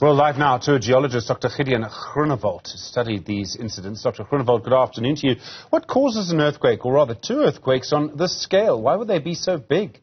Well, live now to geologist Dr Gideon Groenewald to study these incidents. Dr Groenewald, good afternoon to you. What causes an earthquake, or rather two earthquakes on this scale? Why would they be so big?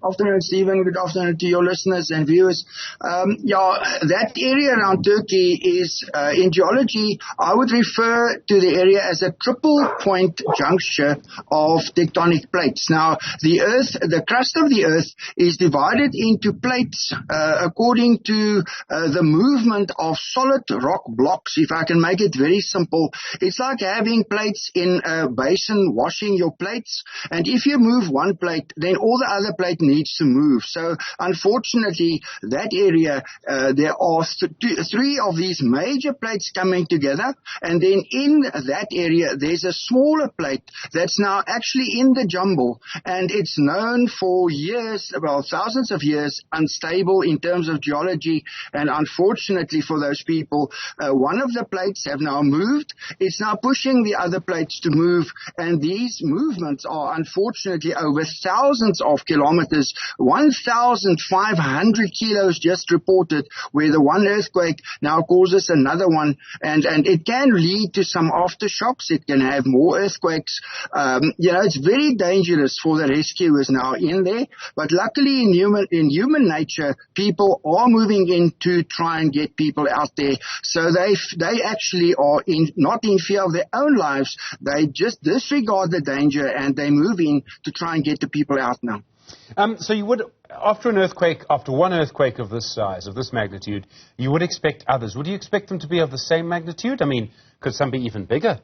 Afternoon, Stephen. Good afternoon to your listeners and viewers. That area around Turkey is, in geology, I would refer to the area as a triple point juncture of tectonic plates. Now, the crust of the earth is divided into plates according to the movement of solid rock blocks. If I can make it very simple, it's like having plates in a basin washing your plates. And if you move one plate, then all the other plates needs to move. So unfortunately, that area, there are three of these major plates coming together, and then in that area there's a smaller plate that's now actually in the jumble, and it's known for years, well, thousands of years, unstable in terms of geology. And unfortunately for those people, one of the plates have now moved. It's now pushing the other plates to move, and these movements are unfortunately over thousands of kilometers. 1,500 kilos just reported, where the one earthquake now causes another one, and it can lead to some aftershocks. It can have more earthquakes. It's very dangerous for the rescuers now in there, but luckily in human nature, people are moving in to try and get people out there. So they actually are not in fear of their own lives. They just disregard the danger and they move in to try and get the people out now. So you would, after one earthquake of this size, of this magnitude, you would expect others. Would you expect them to be of the same magnitude? I mean, could some be even bigger?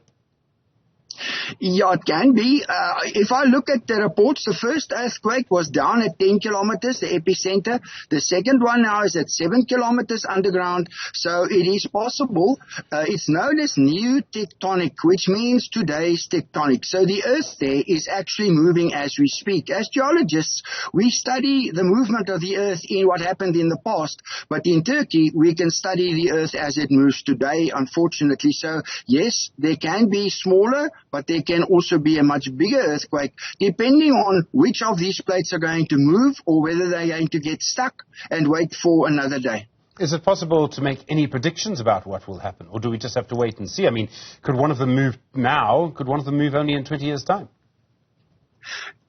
Yeah, it can be. If I look at the reports, the first earthquake was down at 10 kilometers, the epicenter. The second one now is at 7 kilometers underground. So it is possible. It's known as new tectonic, which means today's tectonic. So the earth there is actually moving as we speak. As geologists, we study the movement of the earth in what happened in the past. But in Turkey, we can study the earth as it moves today, unfortunately. So yes, there can be smaller, but there can also be a much bigger earthquake, depending on which of these plates are going to move or whether they're going to get stuck and wait for another day. Is it possible to make any predictions about what will happen, or do we just have to wait and see? I mean, could one of them move now? Could one of them move only in 20 years' time?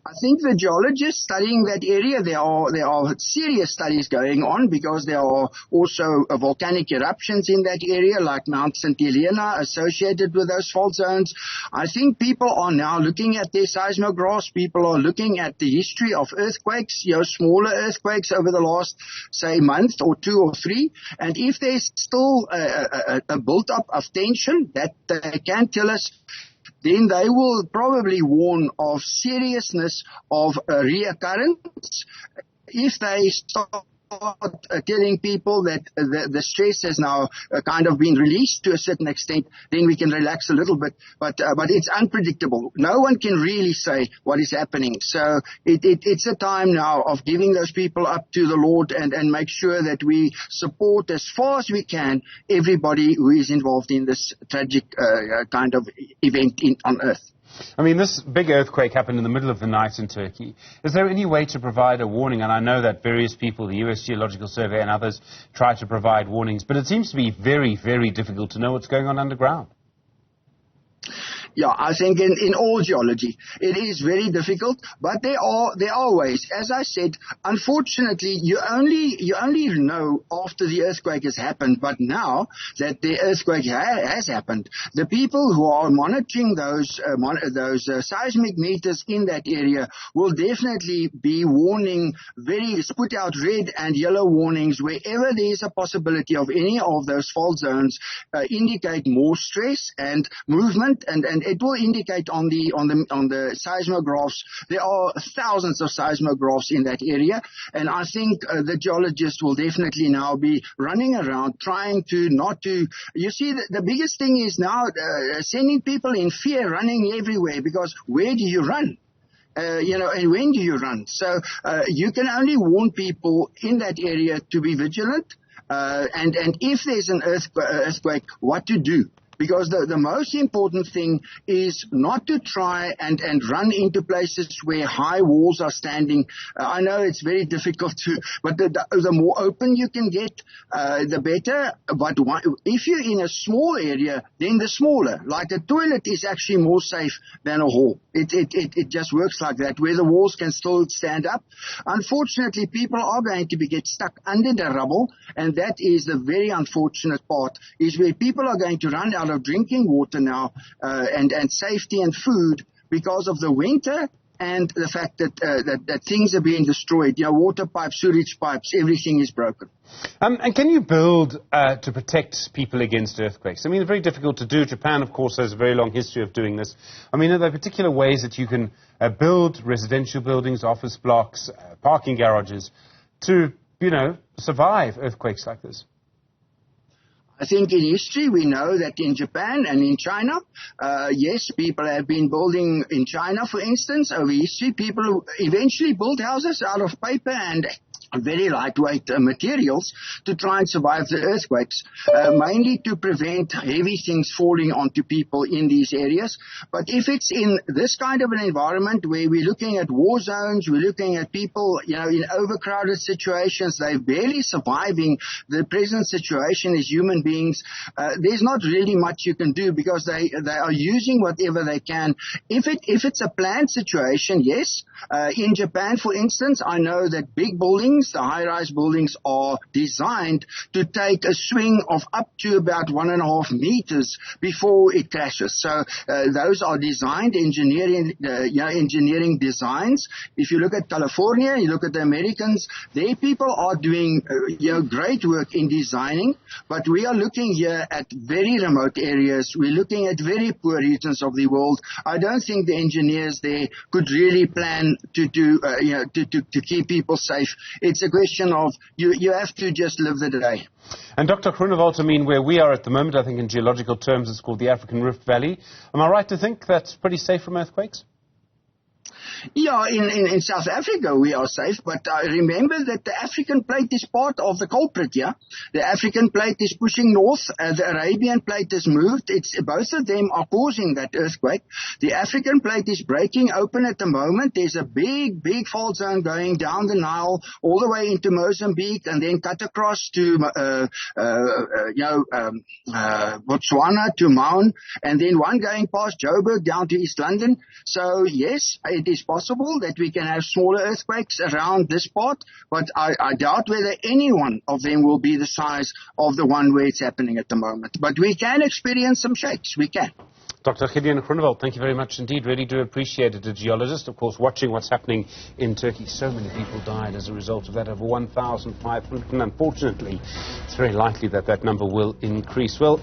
I think the geologists studying that area, there are serious studies going on, because there are also volcanic eruptions in that area, like Mount St. Helena, associated with those fault zones. I think people are now looking at their seismographs. People are looking at the history of earthquakes, smaller earthquakes over the last, say, month or two or three. And if there's still a build-up of tension that they can tell us, then they will probably warn of seriousness of reoccurrence. If they start telling people that the stress has now kind of been released to a certain extent, then we can relax a little bit. But it's unpredictable. No one can really say what is happening. So it's a time now of giving those people up to the Lord and make sure that we support as far as we can everybody who is involved in this tragic kind of event on Earth. I mean, this big earthquake happened in the middle of the night in Turkey. Is there any way to provide a warning? And I know that various people, the US Geological Survey and others, try to provide warnings, but it seems to be very, very difficult to know what's going on underground. Yeah, I think in all geology, it is very difficult, but there are ways. As I said, unfortunately, you only know after the earthquake has happened. But now that the earthquake has happened, the people who are monitoring those seismic meters in that area will definitely be warning, put out red and yellow warnings wherever there is a possibility of any of those fault zones, indicate more stress and movement, and it will indicate on the seismographs. There are thousands of seismographs in that area, and I think the geologists will definitely now be running around trying to not to. You see, the biggest thing is now sending people in fear, running everywhere, because where do you run? And when do you run? So you can only warn people in that area to be vigilant, and if there's an earthquake, what to do. because the most important thing is not to try and run into places where high walls are standing. I know it's very difficult but the more open you can get, the better. But if you're in a small area, then the smaller. Like a toilet is actually more safe than a hall. It just works like that, where the walls can still stand up. Unfortunately, people are going to get stuck under the rubble, and that is the very unfortunate part, is where people are going to run out of drinking water now, and safety and food because of the winter. And the fact that things are being destroyed, water pipes, sewage pipes, everything is broken. And can you build to protect people against earthquakes? I mean, it's very difficult to do. Japan, of course, has a very long history of doing this. I mean, are there particular ways that you can build residential buildings, office blocks, parking garages to, survive earthquakes like this? I think in history we know that in Japan and in China, yes, people have been building in China, for instance. Over history, people eventually built houses out of paper and very lightweight materials to try and survive the earthquakes, mainly to prevent heavy things falling onto people in these areas. But if it's in this kind of an environment where we're looking at war zones, we're looking at people, in overcrowded situations, they're barely surviving the present situation as human beings, there's not really much you can do, because they are using whatever they can. If it's a planned situation, yes. In Japan, for instance, I know that big buildings, the high-rise buildings, are designed to take a swing of up to about 1.5 meters before it crashes. So those are designed, engineering designs. If you look at California, you look at the Americans, their people are doing great work in designing, but we are looking here at very remote areas. We're looking at very poor regions of the world. I don't think the engineers there could really plan to do to keep people safe. It's a question of you have to just live the day. And Dr. Groenewald, I mean, where we are at the moment, I think in geological terms it's called the African Rift Valley. Am I right to think that's pretty safe from earthquakes? Yeah, in South Africa we are safe, but remember that the African plate is part of the culprit, yeah? The African plate is pushing north, the Arabian plate has moved. Both of them are causing that earthquake. The African plate is breaking open at the moment. There's a big fault zone going down the Nile all the way into Mozambique and then cut across to Botswana to Maun, and then one going past Joburg down to East London. So yes, it is possible that we can have smaller earthquakes around this part, but I doubt whether any one of them will be the size of the one where it's happening at the moment. But we can experience some shakes. We can. Dr. Gideon Groenewald, thank you very much indeed. Really do appreciate it. A geologist, of course, watching what's happening in Turkey. So many people died as a result of that, over 1,500. And unfortunately, it's very likely that that number will increase. Well,